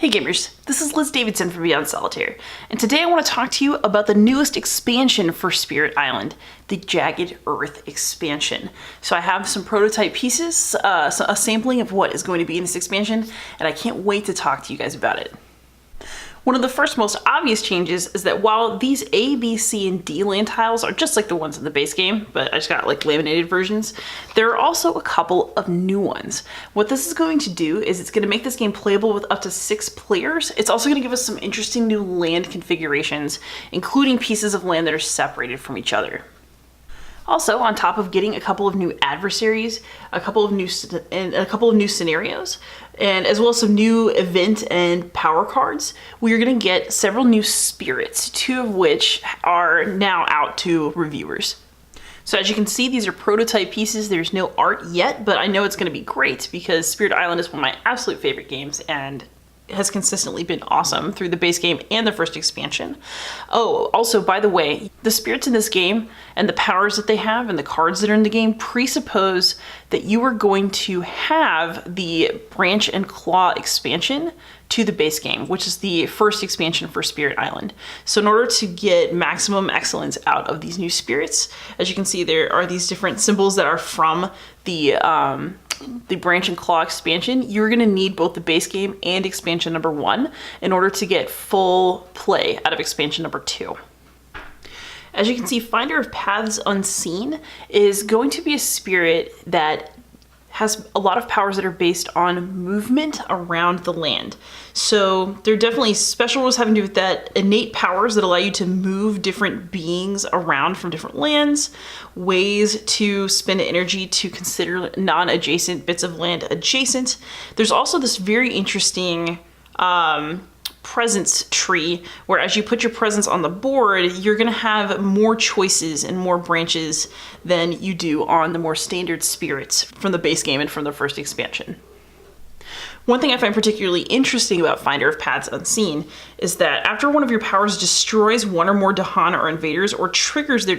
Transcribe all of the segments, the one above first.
Hey gamers, this is Liz Davidson from Beyond Solitaire, and today I want to talk to you about the newest expansion for Spirit Island, the Jagged Earth expansion. So I have some prototype pieces, a sampling of what is going to be in this expansion, and I can't wait to talk to you guys about it. One of the first most obvious changes is that while these A, B, C, and D land tiles are just like the ones in the base game, but I just got like laminated versions, there are also a couple of new ones. What this is going to do is it's going to make this game playable with up to 6 players. It's also going to give us some interesting new land configurations, including pieces of land that are separated from each other. Also, on top of getting a couple of new adversaries, a couple of new scenarios, and as well as some new event and power cards, we are going to get several new spirits, 2 of which are now out to reviewers. So as you can see, these are prototype pieces. There's no art yet, but I know it's going to be great because Spirit Island is one of my absolute favorite games and has consistently been awesome through the base game and the first expansion. Oh, also, by the way, the spirits in this game and the powers that they have and the cards that are in the game presuppose that you are going to have the Branch and Claw expansion to the base game, which is the first expansion for Spirit Island. So in order to get maximum excellence out of these new spirits, as you can see, there are these different symbols that are from the Branch and Claw expansion. You're going to need both the base game and expansion number 1 in order to get full play out of expansion number 2. As you can see, Finder of Paths Unseen is going to be a spirit that has a lot of powers that are based on movement around the land. So there are definitely special rules having to do with that, innate powers that allow you to move different beings around from different lands, ways to spend energy to consider non-adjacent bits of land adjacent. There's also this very interesting presence tree where as you put your presence on the board, you're going to have more choices and more branches than you do on the more standard spirits from the base game and from the first expansion. One thing I find particularly interesting about Finder of Paths Unseen is that after one of your powers destroys one or more Dahan or invaders or triggers their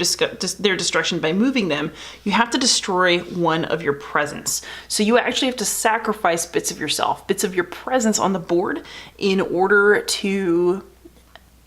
destruction by moving them, you have to destroy one of your presence. So you actually have to sacrifice bits of yourself, bits of your presence on the board in order to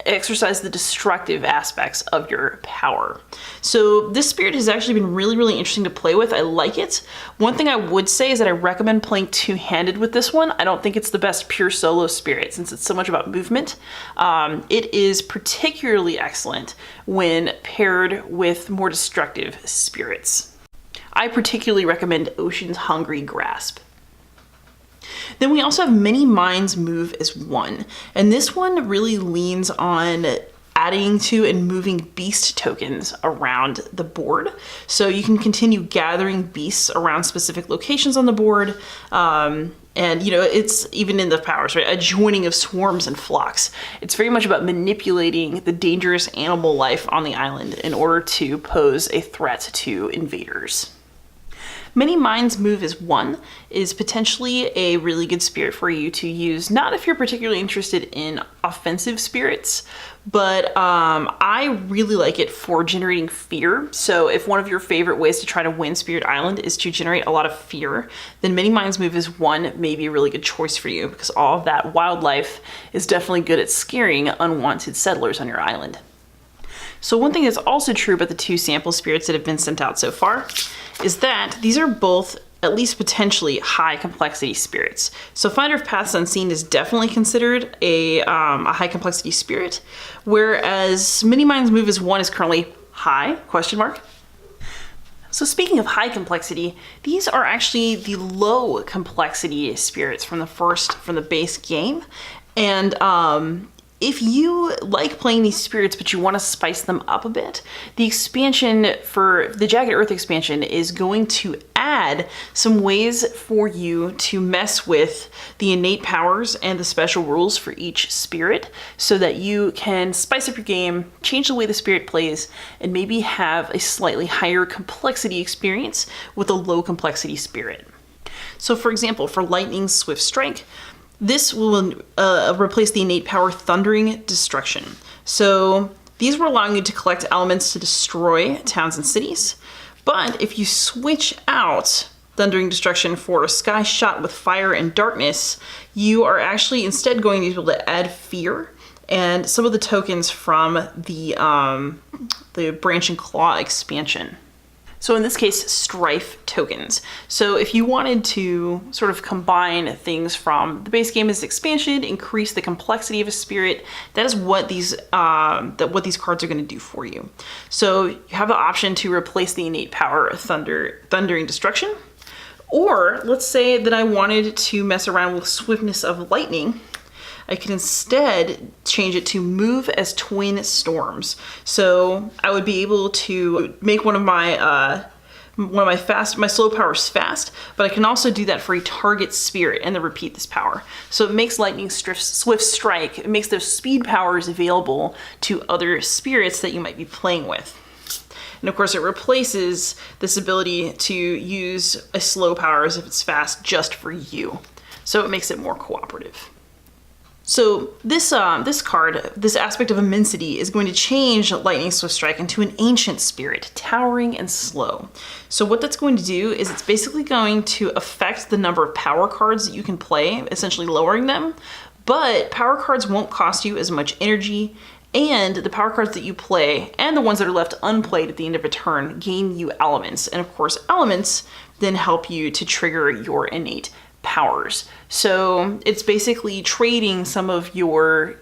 exercise the destructive aspects of your power. So this spirit has actually been really interesting to play with. I like it. One thing I would say is that I recommend playing two-handed with this one. I don't think it's the best pure solo spirit since it's so much about movement. It is particularly excellent when paired with more destructive spirits. I particularly recommend Ocean's Hungry Grasp. Then we also have Many Minds Move as 1, and this one really leans on adding to and moving beast tokens around the board. So you can continue gathering beasts around specific locations on the board, and you know, it's even in the powers, right? A joining of swarms and flocks. It's very much about manipulating the dangerous animal life on the island in order to pose a threat to invaders. Many Minds Move as 1 is potentially a really good spirit for you to use, not if you're particularly interested in offensive spirits, but I really like it for generating fear. So if one of your favorite ways to try to win Spirit Island is to generate a lot of fear, then Many Minds Move as 1 may be a really good choice for you because all of that wildlife is definitely good at scaring unwanted settlers on your island. So one thing that's also true about the 2 sample spirits that have been sent out so far is that these are both at least potentially high complexity spirits. So Finder of Paths Unseen is definitely considered a high complexity spirit, whereas Many Minds Move as 1 is currently high, question mark. So speaking of high complexity, these are actually the low complexity spirits from the base game. And if you like playing these spirits but you want to spice them up a bit, the expansion for the Jagged Earth expansion is going to add some ways for you to mess with the innate powers and the special rules for each spirit so that you can spice up your game, change the way the spirit plays, and maybe have a slightly higher complexity experience with a low complexity spirit. So for example, for Lightning Swift Strike, this will replace the innate power Thundering Destruction. So these were allowing you to collect elements to destroy towns and cities. But if you switch out Thundering Destruction for a sky shot with fire and darkness, you are actually instead going to be able to add fear and some of the tokens from the Branch and Claw expansion. So in this case, strife tokens. So if you wanted to sort of combine things from the base game as expansion, increase the complexity of a spirit, that is what these cards are going to do for you. So you have the option to replace the innate power of Thundering Destruction, or let's say that I wanted to mess around with Swiftness of Lightning. I can instead change it to Move as Twin Storms. So I would be able to make one of my slow powers fast, but I can also do that for a target spirit and then repeat this power. So it makes Lightning Swift Strike, it makes those speed powers available to other spirits that you might be playing with. And of course it replaces this ability to use a slow power as if it's fast just for you. So it makes it more cooperative. So this card, this aspect of immensity, is going to change Lightning Swift Strike into an ancient spirit, towering and slow. So what that's going to do is it's basically going to affect the number of power cards that you can play, essentially lowering them, but power cards won't cost you as much energy, and the power cards that you play and the ones that are left unplayed at the end of a turn gain you elements. And of course, elements then help you to trigger your innate powers. So it's basically trading some of your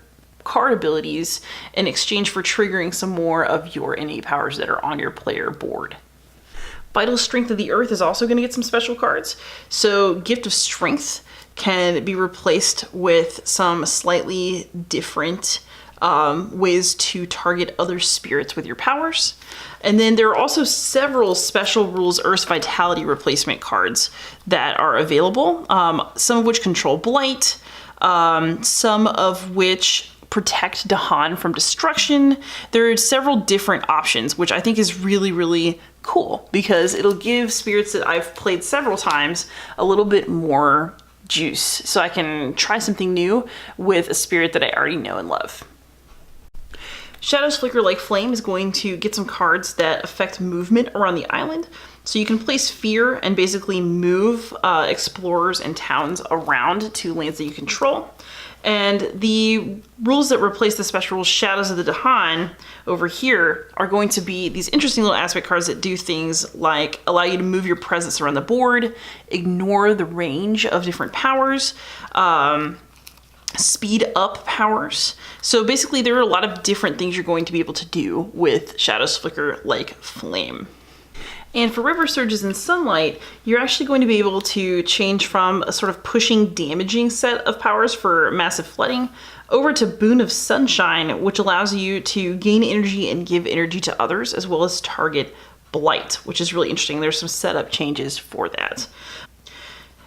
card abilities in exchange for triggering some more of your innate powers that are on your player board. Vital Strength of the Earth is also going to get some special cards. So Gift of Strength can be replaced with some slightly different ways to target other spirits with your powers. And then there are also several special rules Earth's Vitality replacement cards that are available, some of which control Blight, some of which protect Dahan from destruction. There are several different options, which I think is really, really cool because it'll give spirits that I've played several times a little bit more juice. So I can try something new with a spirit that I already know and love. Shadows Flicker Like Flame is going to get some cards that affect movement around the island. So you can place fear and basically move explorers and towns around to lands that you control. And the rules that replace the special rules Shadows of the Dahan over here are going to be these interesting little aspect cards that do things like allow you to move your presence around the board, ignore the range of different powers, speed up powers. So basically there are a lot of different things you're going to be able to do with Shadows Flicker Like Flame. And for River Surges and Sunlight, you're actually going to be able to change from a sort of pushing, damaging set of powers for massive flooding over to Boon of Sunshine, which allows you to gain energy and give energy to others, as well as target Blight, which is really interesting. There's some setup changes for that.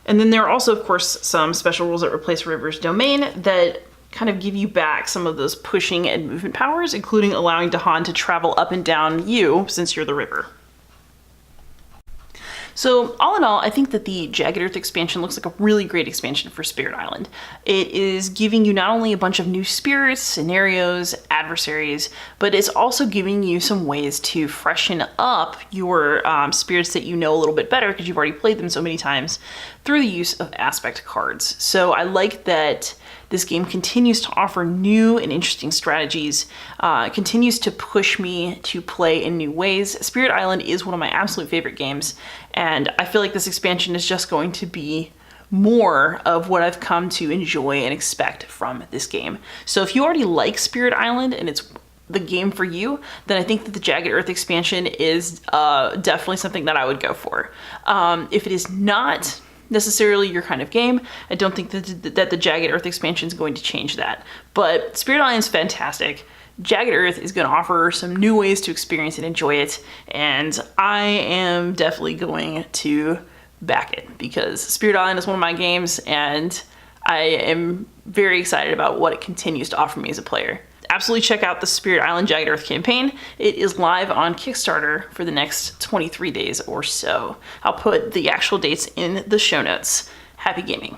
And then there are also, of course, some special rules that replace River's Domain that kind of give you back some of those pushing and movement powers, including allowing Dahan to travel up and down you since you're the river. So all in all, I think that the Jagged Earth expansion looks like a really great expansion for Spirit Island. It is giving you not only a bunch of new spirits, scenarios, adversaries, but it's also giving you some ways to freshen up your spirits that you know a little bit better because you've already played them so many times through the use of aspect cards. So I like that this game continues to offer new and interesting strategies, continues to push me to play in new ways. Spirit Island is one of my absolute favorite games, and I feel like this expansion is just going to be more of what I've come to enjoy and expect from this game. So if you already like Spirit Island and it's the game for you, then I think that the Jagged Earth expansion is definitely something that I would go for. If it is not necessarily your kind of game, I don't think that the Jagged Earth expansion is going to change that. But Spirit Island is fantastic. Jagged Earth is going to offer some new ways to experience and enjoy it, and I am definitely going to back it because Spirit Island is one of my games, and I am very excited about what it continues to offer me as a player. Absolutely check out the Spirit Island Jagged Earth campaign. It is live on Kickstarter for the next 23 days or so. I'll put the actual dates in the show notes. Happy gaming.